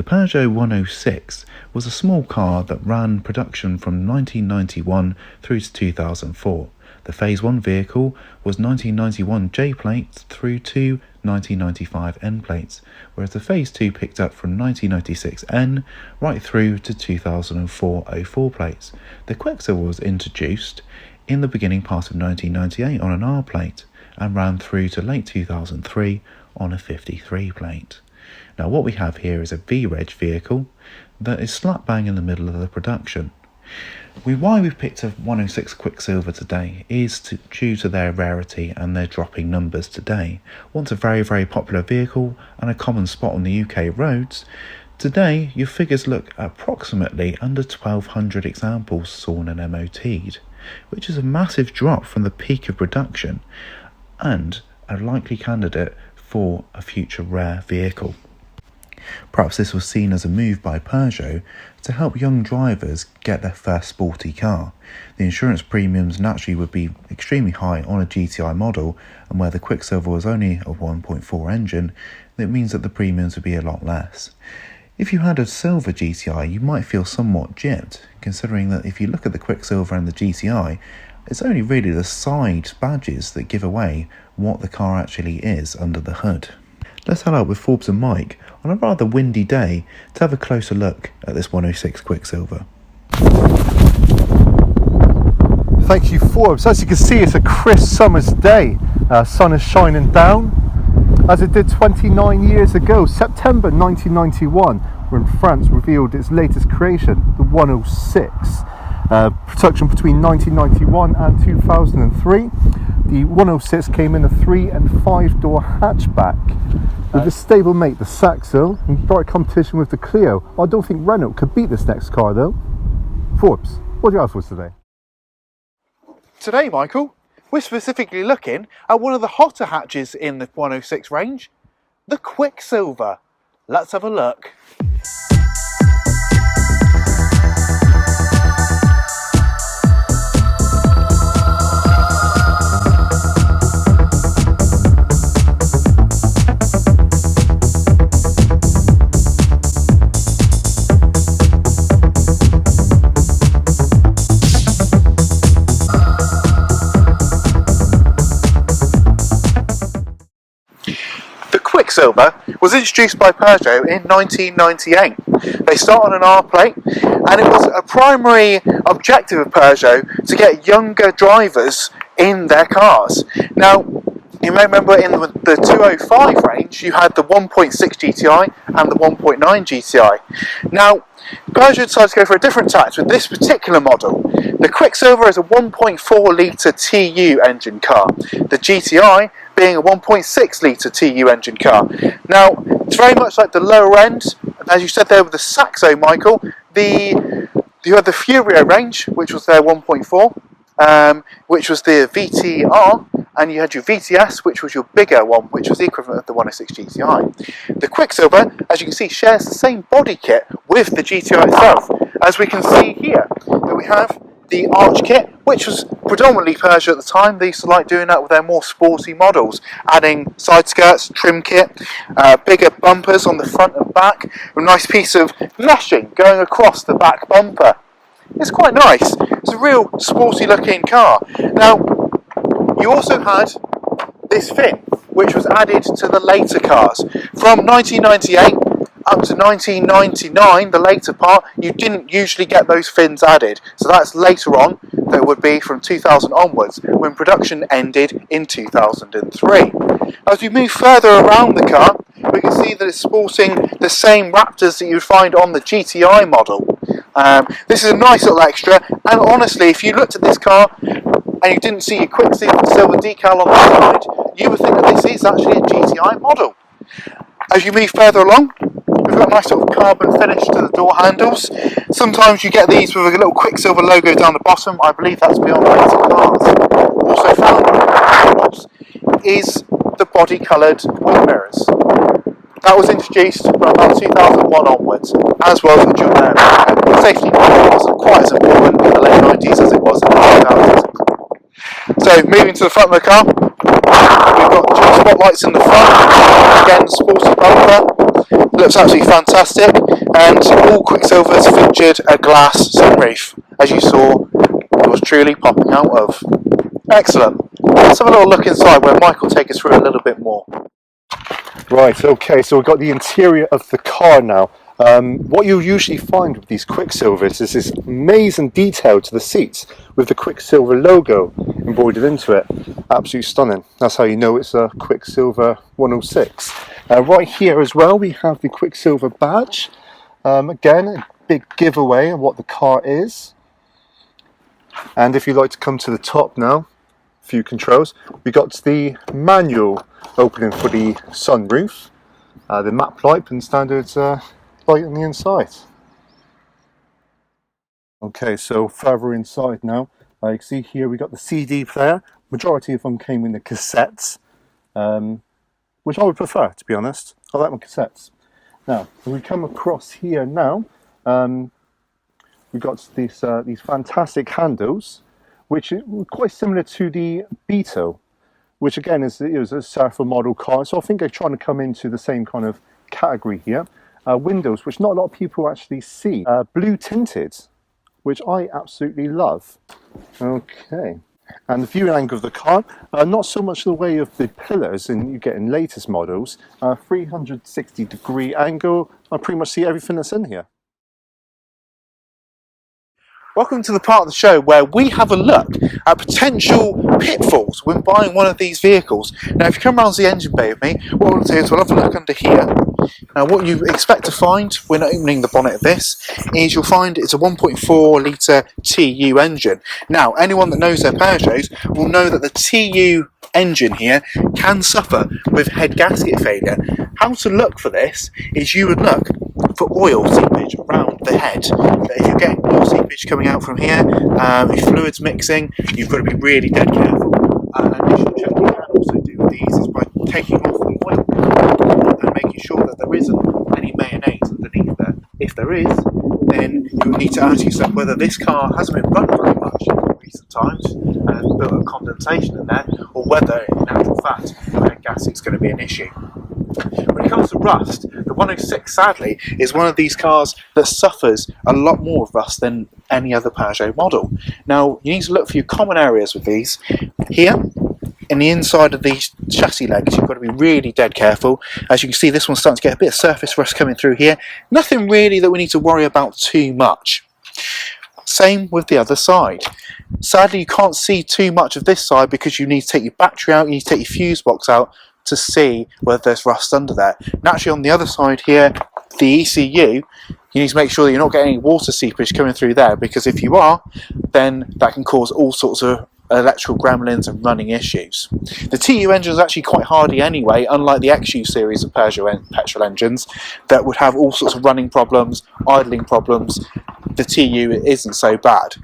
The Peugeot 106 was a small car that ran production from 1991 through to 2004. The Phase 1 vehicle was 1991 J plates through to 1995 N plates, whereas the Phase 2 picked up from 1996 N right through to 2004 04 plates. The Quiksilver was introduced in the beginning part of 1998 on an R plate and ran through to late 2003 on a 53 plate. Now what we have here is a V-Reg vehicle that is slap bang in the middle of the production. Why we've picked a 106 Quiksilver today is due to their rarity and their dropping numbers today. Once a very, very popular vehicle and a common spot on the UK roads, today your figures look approximately under 1,200 examples sawn and MOT'd, which is a massive drop from the peak of production and a likely candidate for a future rare vehicle. Perhaps this was seen as a move by Peugeot to help young drivers get their first sporty car. The insurance premiums naturally would be extremely high on a GTI model, and where the Quiksilver was only a 1.4 engine, it means that the premiums would be a lot less. If you had a silver GTI, you might feel somewhat gypped, considering that if you look at the Quiksilver and the GTI, it's only really the side badges that give away what the car actually is under the hood. Let's head out with Forbes and Mike on a rather windy day to have a closer look at this 106 Quiksilver. Thank you, Forbes. As you can see, it's a crisp summer's day. Sun is shining down as it did 29 years ago, September 1991, when France revealed its latest creation, the 106. Production between 1991 and 2003. The 106 came in a 3 and 5 door hatchback with a stablemate, the Saxo, in direct competition with the Clio. I don't think Renault could beat this next car though. Forbes, what do you have for us today? Today, Michael, we're specifically looking at one of the hotter hatches in the 106 range, the Quiksilver. Let's have a look. Quiksilver was introduced by Peugeot in 1998. They start on an R plate, and it was a primary objective of Peugeot to get younger drivers in their cars. Now, you may remember in the 205 range, you had the 1.6 GTI and the 1.9 GTI. Now, Peugeot decided to go for a different tact with this particular model. The Quiksilver is a 1.4 litre TU engine car. The GTI being a 1.6 litre TU engine car. Now, it's very much like the lower end, as you said there with the Saxo, Michael. You had the Furio range, which was their 1.4, which was the VTR, and you had your VTS, which was your bigger one, which was the equivalent of the 106 GTI. The Quiksilver, as you can see, shares the same body kit with the GTI itself. As we can see here, that we have the arch kit, which was predominantly Peugeot at the time. They used to like doing that with their more sporty models, adding side skirts, trim kit, bigger bumpers on the front and back, with a nice piece of meshing going across the back bumper. It's quite nice. It's a real sporty looking car. Now, you also had this fin, which was added to the later cars. From 1998 up to 1999, the later part, you didn't usually get those fins added. So that's later on, that would be from 2000 onwards, when production ended in 2003. As we move further around the car, we can see that it's sporting the same Raptors that you would find on the GTI model. This is a nice little extra, and honestly, if you looked at this car and you didn't see your Quiksilver decal on the side, you would think that this is actually a GTI model. As you move further along, we've got a nice sort of carbon finish to the door handles. Sometimes you get these with a little Quiksilver logo down the bottom. I believe that's beyond later cars. Also found in the models is the body coloured wheel mirrors. That was introduced from about 2001 onwards, as well as the dual airbags. Safety wasn't quite as important in the late 90s as it was in the 2000s. So moving to the front of the car, we've got dual spotlights in the front, again sporty bumper, looks absolutely fantastic. and all Quiksilvers featured a glass sunroof, as you saw it was truly popping out of. Excellent. Let's have a little look inside where Mike will take us through a little bit more. Right, okay, so we've got the interior of the car now. What you'll usually find with these Quiksilvers is this amazing detail to the seats with the Quiksilver logo embroidered into it. Absolutely stunning. That's how you know it's a Quiksilver 106. Right here as well we have the Quiksilver badge. Again, a big giveaway of what the car is. And if you'd like to come to the top now, a few controls. We got the manual opening for the sunroof, the map light and standard light on the inside. Okay, so further inside now, you can see here we got the CD player. Majority of them came in the cassettes, which I would prefer, to be honest. I like my cassettes. Now, when we come across here now, we've got these fantastic handles, which are quite similar to the Beetle, which again is a surfer model car. So I think they're trying to come into the same kind of category here. Windows, which not a lot of people actually see. Blue tinted, which I absolutely love. Okay. And the viewing angle of the car, not so much the way of the pillars you get in latest models. 360-degree angle. I pretty much see everything that's in here. Welcome to the part of the show where we have a look at potential pitfalls when buying one of these vehicles. Now if you come around to the engine bay with me, what we'll do is we'll have a look under here. Now what you expect to find when opening the bonnet of this is you'll find it's a 1.4 litre TU engine. Now anyone that knows their Peugeots will know that the TU engine here can suffer with head gasket failure. How to look for this is you would look for oil seepage around the head. But if you're getting oil seepage coming out from here, if fluid's mixing, you've got to be really dead careful. An initial check you can also do with these is by taking off the oil and making sure that there isn't any mayonnaise underneath there. If there is, then you'll need to ask yourself whether this car hasn't been run very much in recent times and built up condensation in there, or whether in actual fact the head gasket's going to be an issue. When it comes to rust, the 106 sadly is one of these cars that suffers a lot more of rust than any other Peugeot model. Now you need to look for your common areas with these. Here, in the inside of these chassis legs, you've got to be really dead careful. As you can see, this one's starting to get a bit of surface rust coming through here. Nothing really that we need to worry about too much. Same with the other side. Sadly you can't see too much of this side because you need to take your battery out, you need to take your fuse box out to see whether there's rust under there. Naturally on the other side here, the ECU, you need to make sure that you're not getting any water seepage coming through there, because if you are, then that can cause all sorts of electrical gremlins and running issues. The TU engine is actually quite hardy anyway, unlike the XU series of Peugeot petrol engines that would have all sorts of running problems, idling problems. The TU isn't so bad.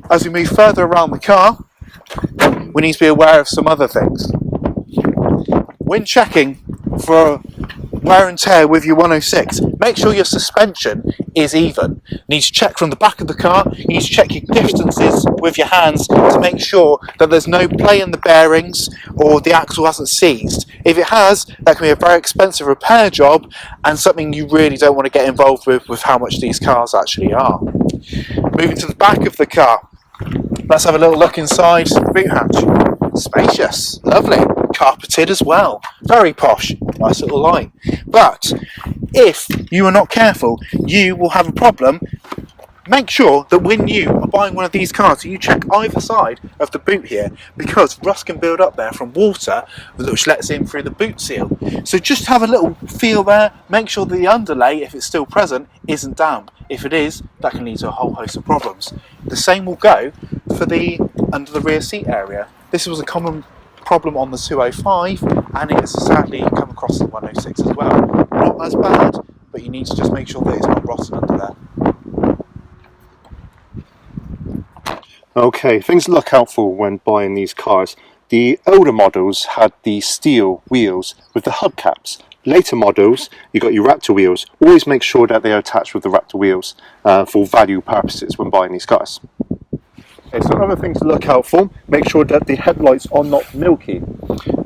As we move further around the car, we need to be aware of some other things. When checking for wear and tear with your 106, make sure your suspension is even. You need to check from the back of the car, you need to check your distances with your hands to make sure that there's no play in the bearings or the axle hasn't seized. If it has, that can be a very expensive repair job and something you really don't want to get involved with how much these cars actually are. Moving to the back of the car, let's have a little look inside the boot hatch. Spacious, lovely, carpeted as well, very posh, nice little light. But if you are not careful, you will have a problem. Make sure that when you are buying one of these cars, you check either side of the boot here, because rust can build up there from water which lets in through the boot seal. So just have a little feel there, make sure that the underlay, if it's still present, isn't damp. If it is, that can lead to a whole host of problems. The same will go for the under the rear seat area. This was a common problem on the 205 and it has sadly come across the 106 as well. Not as bad, but you need to just make sure that it's not rotten under there. Okay, things to look out for when buying these cars. The older models had the steel wheels with the hubcaps. Later models, you got your Raptor wheels. Always make sure that they are attached with the Raptor wheels for value purposes when buying these cars. Okay, so other things to look out for, make sure that the headlights are not milky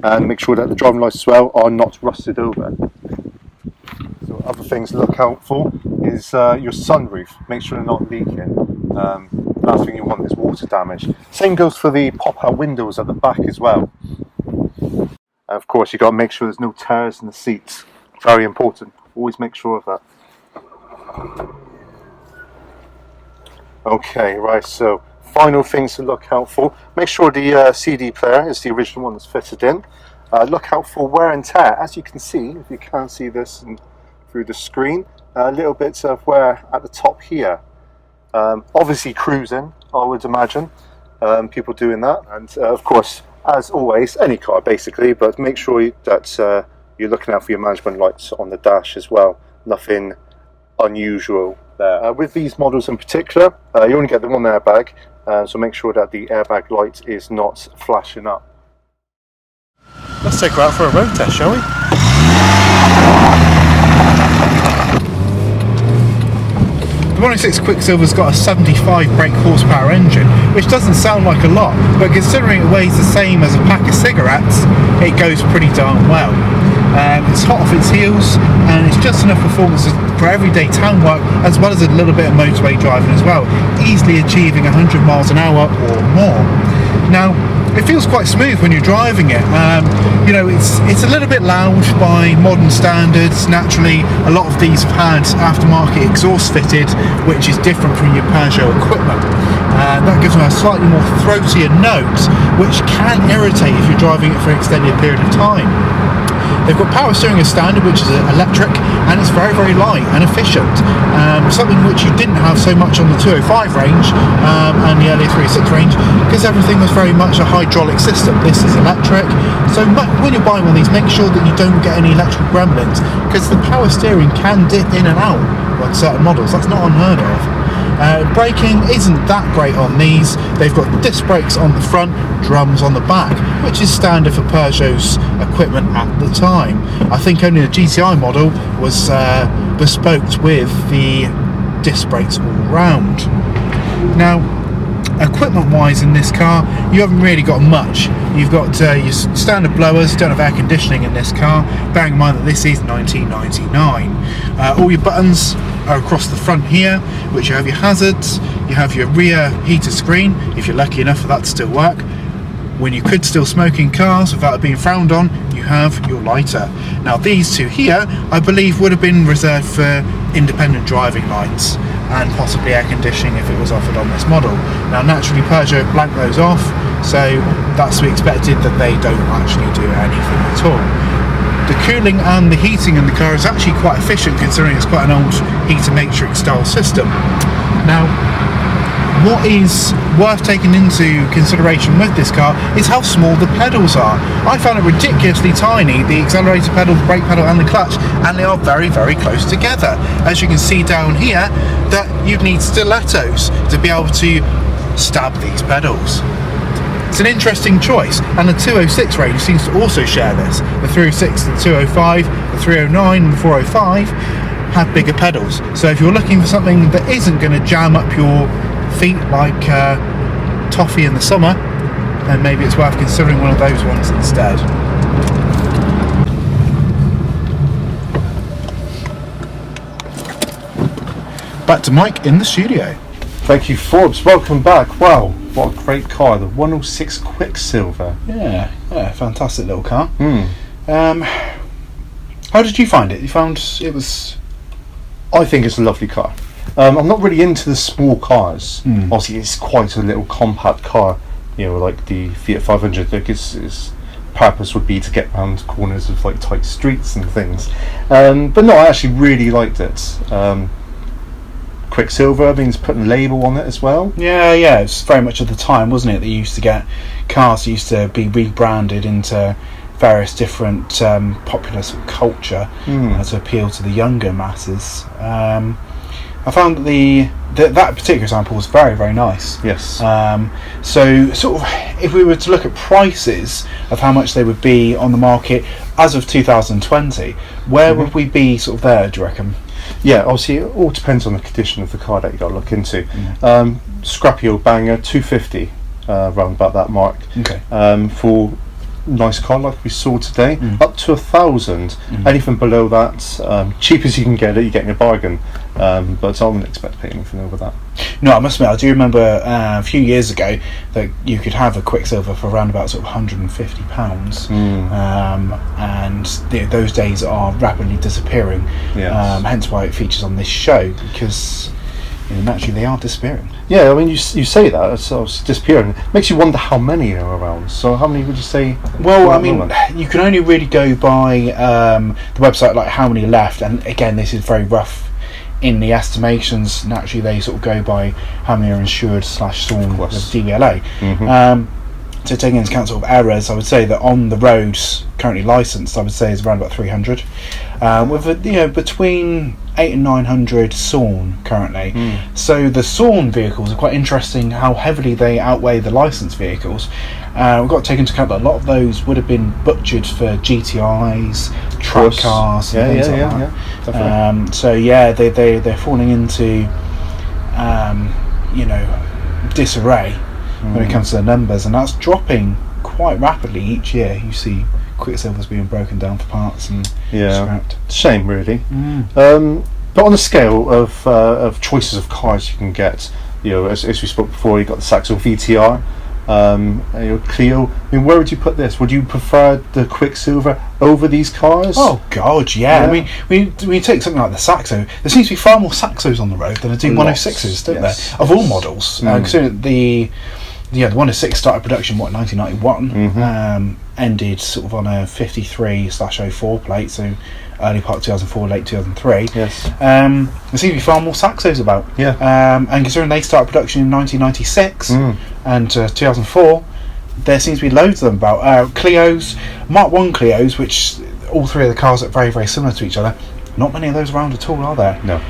and make sure that the driving lights as well are not rusted over. So other things to look out for is your sunroof. Make sure they're not leaking. Last thing you want is water damage. Same goes for the pop-out windows at the back as well. Of course, you've got to make sure there's no tears in the seats. Very important. Always make sure of that. Okay, right, so final things to look out for. Make sure the CD player is the original one that's fitted in. Look out for wear and tear. As you can see, if you can see this through the screen, a little bit of wear at the top here. Obviously cruising, I would imagine, people doing that. And of course, as always, any car basically, but make sure that you're looking out for your management lights on the dash as well. Nothing unusual there. With these models in particular, you only get the one airbag, so make sure that the airbag light is not flashing up. Let's take her out for a road test, shall we? The 106 Quiksilver's got a 75 brake horsepower engine, which doesn't sound like a lot, but considering it weighs the same as a pack of cigarettes, it goes pretty darn well. It's hot off its heels, and it's just enough performance for everyday town work, as well as a little bit of motorway driving as well, easily achieving 100 miles an hour or more. Now, it feels quite smooth when you're driving it. You know, it's a little bit loud by modern standards. Naturally, a lot of these have had aftermarket exhaust fitted, which is different from your Peugeot equipment. That gives them a slightly more throatier note, which can irritate if you're driving it for an extended period of time. They've got power steering as standard, which is electric, and it's very, very light and efficient. Something which you didn't have so much on the 205 range and the earlier 306 range, because everything was very much a hydraulic system. This is electric, so when you're buying one of these, make sure that you don't get any electrical gremlins, because the power steering can dip in and out on certain models. That's not unheard of. Braking isn't that great on these. They've got disc brakes on the front, drums on the back, which is standard for Peugeot's equipment at the time. I think only the GTI model was bespoke with the disc brakes all round. Now, equipment wise in this car, you haven't really got much. You've got your standard blowers, don't have air conditioning in this car, bearing in mind that this is 1999. All your buttons are across the front here, which you have your hazards, you have your rear heater screen, if you're lucky enough for that to still work. When you could still smoke in cars without it being frowned on, you have your lighter. Now these two here, I believe would have been reserved for independent driving lights and possibly air conditioning if it was offered on this model. Now naturally Peugeot blanked those off, so that's to be expected that they don't actually do anything at all. The cooling and the heating in the car is actually quite efficient, considering it's quite an old heater matrix style system. Now, what is worth taking into consideration with this car is how small the pedals are. I found it ridiculously tiny, the accelerator pedal, the brake pedal and the clutch, and they are very, very close together. As you can see down here, that you'd need stilettos to be able to stab these pedals. It's an interesting choice, and the 206 range seems to also share this. The 306, the 205, the 309 and the 405 have bigger pedals. So if you're looking for something that isn't going to jam up your feet like toffee in the summer, then maybe it's worth considering one of those ones instead. Back to Mike in the studio. Thank you, Forbes. Welcome back. Wow, what a great car, the 106 Quiksilver. Yeah, fantastic little car. How did you find it? You found it was... I think it's a lovely car. I'm not really into the small cars. Obviously, it's quite a little compact car. You know, like the Fiat 500. Like its purpose would be to get around corners of like tight streets and things. But no, I actually really liked it. Quiksilver, I mean, it's putting a label on it as well. Yeah, it's very much at the time, wasn't it, that you used to get cars that used to be rebranded into various different popular sort of culture to appeal to the younger masses. I found that that particular example was very, very nice. Yes. So sort of, if we were to look at prices of how much they would be on the market as of 2020, where would we be sort of there, do you reckon? Yeah, obviously it all depends on the condition of the car that you got to look into. Scrappy old banger, 250, around about that mark. Okay. For nice car like we saw today, up to 1,000. Anything below that, cheap as you can get it, you're getting a bargain. but I wouldn't expect to pay anything over that. No, I must admit, I do remember a few years ago that you could have a Quiksilver for around about sort of £150, and those days are rapidly disappearing. Yes. Hence why it features on this show, because naturally they are disappearing. Yeah, I mean, you say that it's obviously disappearing. It makes you wonder how many are around. So how many would you say? Well, I mean, you can only really go by the website, like how many left, and again, this is very rough in the estimations. Naturally, they sort of go by how many are insured / stormed with DVLA. So taking into account sort of errors, I would say that on the roads currently licensed, I would say is around about 300, with between 800 and 900 Sawn currently. So the Sawn vehicles are quite interesting how heavily they outweigh the licensed vehicles. We've got to take into account that a lot of those would have been butchered for GTIs, track cars, and things like that. So yeah, they're falling into disarray when it comes to the numbers, and that's dropping quite rapidly each year. You see Quiksilvers being broken down for parts and scrapped. Shame, really. But on the scale of choices of cars you can get, as we spoke before, you got the Saxo VTR, your Clio. I mean, where would you put this? Would you prefer the Quiksilver over these cars? Oh God, yeah. I mean, we take something like the Saxo. There seems to be far more Saxos on the road than there do 106s, don't there? Of all models, considering the 106 started production 1991, ended sort of on a 53/04 plate, so early part of 2004, late 2003. Yes. There seems to be far more Saxos about. Yeah. And considering they started production in 1996 and 2004, there seems to be loads of them about. Clios, Mark 1 Clios, which all three of the cars are very, very similar to each other. Not many of those around at all, are there? No.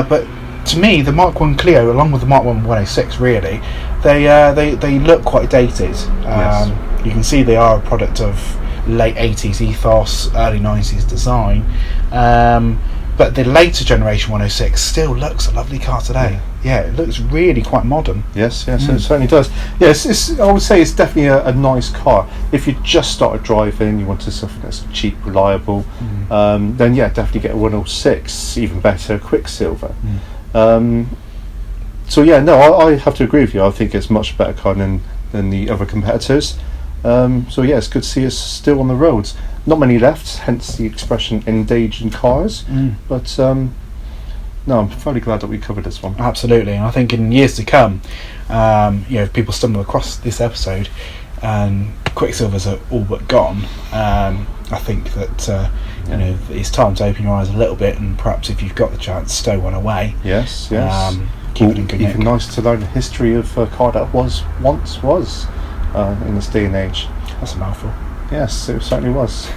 But to me, the Mark 1 Clio, along with the Mark 1 106, really, they look quite dated. You can see they are a product of late 80s ethos, early 90s design. But the later generation 106 still looks a lovely car today. Yeah, it looks really quite modern. Yes, it certainly does. Yes, I would say it's definitely a nice car. If you just started driving, you wanted something that's cheap, reliable, then yeah, definitely get a 106, even better, Quiksilver. So yeah, no, I have to agree with you. I think it's much better car than the other competitors. So yeah, it's good to see us still on the roads. Not many left, hence the expression "endangered cars." But no, I'm fairly glad that we covered this one. Absolutely, and I think in years to come, if people stumble across this episode and Quiksilvers are all but gone, I think that it's time to open your eyes a little bit, and perhaps if you've got the chance, stow one away. Yes. Keep it in good nick. Even nice to learn the history of a car that once was in this day and age. That's a mouthful. Yes, it certainly was,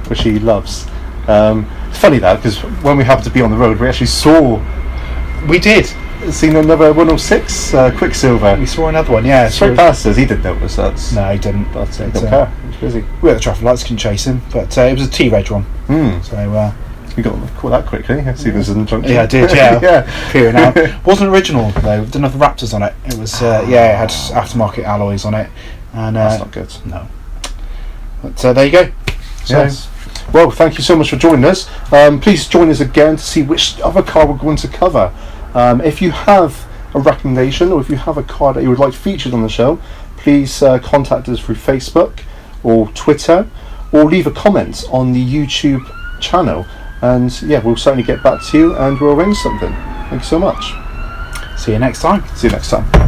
which he loves. It's funny that, because when we happened to be on the road, we actually seen another 106 Quiksilver. We saw another one, yeah. Straight past us. He didn't notice that. No, he didn't. But he didn't care. He was busy. We had the traffic lights, couldn't chase him, but it was a T-Reg one. So you got caught that quickly. I see there's an junction. Yeah, I did. Yeah, yeah. Peering out. Wasn't original though. Didn't have the Raptors on it. It was it had aftermarket alloys on it, and that's not good. No. But there you go. So, yes. Well, thank you so much for joining us. Please join us again to see which other car we're going to cover. If you have a recommendation, or if you have a car that you would like featured on the show, please contact us through Facebook or Twitter, or leave a comment on the YouTube channel. And yeah, we'll certainly get back to you and we'll arrange something. Thank you so much. See you next time. See you next time.